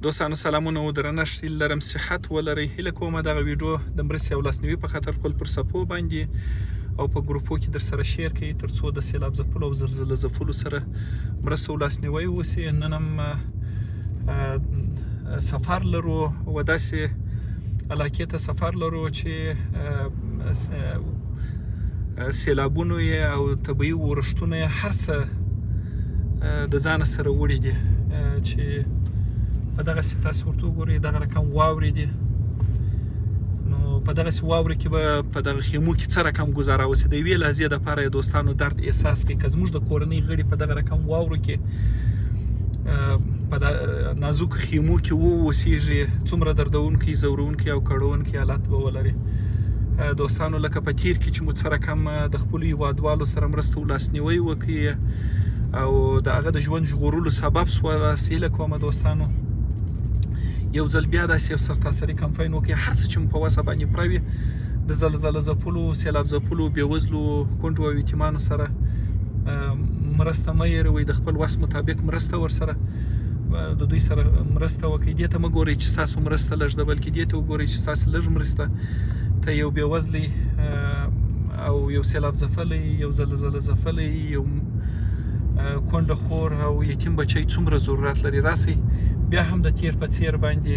دوستانو سلامونه او درنښت لرم، صحت ولرئ. هیله کوم دغه ویډیو د مرستې او لاسنیوي په خاطر خپل پر صفحو باندې او په ګروپو کې در سره شیر کړئ ترڅو د سیلاب ځپلو او زلزله ځپلو سره مرسته او لاسنیوي وشي. نن هم سفر لرو و داسې علاقې ته سفر لرو چې سیلابونو یې او طبیعي ورښتونه یې هر څه د ځانه سره وړي دي چې په دغسې تاسو ورته وګورئ دغه رقم واورې دي. نو په دغسې واورې کې به په دغه خیمو کې څه رقم ګزاره وشي. د یوې لحظې دپاره یې دوستانو درد احساس کړئ که زموږ د کورنۍ غړي په دغه رقم واورو کې په نازک خیمو کې واوسیږي څومره دردونکی ځورونکی او کړونکی حالت به ولري. دوستانو لکه په تیر کې چې مو څه رقم د خپلو هیوادوالو سره مرسته او لاسنیوي وکړي او د هغه د ژوند ژغورلو سبب سوه. هیله کومه دوستانو یو ځل بیا داسې یو سرتاسري کمپاین وکړي هر څه چې مو په وسه باندې پوره وي د زلزله ځپلو سیلاب ځپلو بېوزلو کونډو او یتیمانو سره مرسته مه هېروئ. د خپل وس مطابق مرسته ورسره د دوی سره مرسته وکړئ. دې ته مه ګورئ چې ستاسو مرسته لږ ده بلکې دې ته وګورئ چې ستاسو لږ مرسته ته یو بېوزلی او یو سیلاب ځپلی یو زلزله ځپلی یو کونډه خور او یتیم بچی څومره ضرورت لري. راسئ بیا هم د تیر په څیر باندې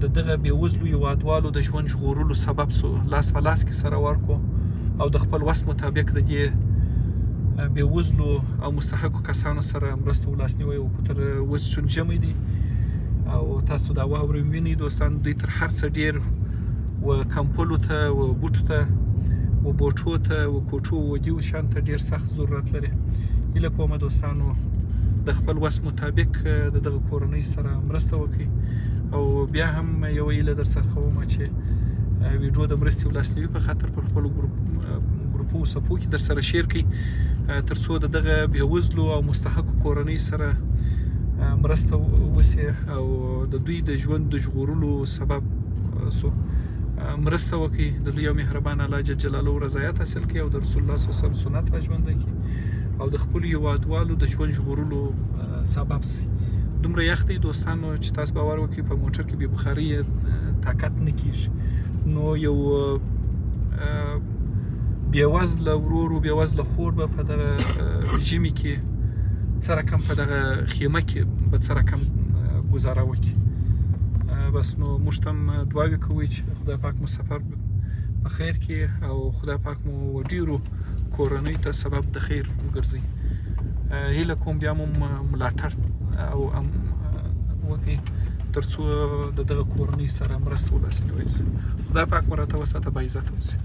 د دغه بېوزلو هیوادوالو د ژوند ژغورلو سبب سو لاس په لاس کې سره ورکړو او د خپل وس مطابق د دې بېوزلو او مستحقو کسانو سره مرسته او لاسنیوي وکړو. تر اوس چون ژمی دی او تاسو دا واورئ وینئ دوستان دوی تر هر څه ډېر و کمپلو ته و بوټو ته و بوټو ته و کوټو و دیو شان ته ډېر سخت ضرورت لري. هیله کومه دوستانو د خپل وس مطابق د دغه کورنۍ سره مرسته وکړي او بیا هم یو هیله در څرخه کوم چې ویډیو د مرستې او لاسنیوي په خاطر پر خپلو ګروپو او صفحو کې در سره شیر کړئ ترڅو د دغه بېوزلو او مستحقو کورنۍ سره مرسته وشي او د دوی د ژوند د ژغورلو سبب سو مرسته وکړي. د لوی او مهربان الله جل جلاله رضایت حاصل کړي او د رسول الله صلی الله علیه وسلم سنت را ژوندی کړي او د خپلو هیوادوالو د ژوند ژغورلو سبب شي. دومره یخ دی دوستانو چې تاسو باور وکړئ په موټر کې بې بخاري طاقت نه کېږي. نو یو بېوزله ورور و بېوزله خور به په دغه ژمي کې څه رقم په دغه خیمه کې به څه رقم ګزاره وکړي. بس نو موږ ته هم دعاوې کوئ چې خدای پاک مو سفر په خیر کې او خدای پاک مو ډېرو کورنۍ ته سبب د خیر وګرځي. هیله کوم بیا مو ملاتړ او وکړي ترڅو د دغه کورنۍ سره مرسته او لاسنیوي وشي. خدای پاک مو راته وساته با عزت اوسئ.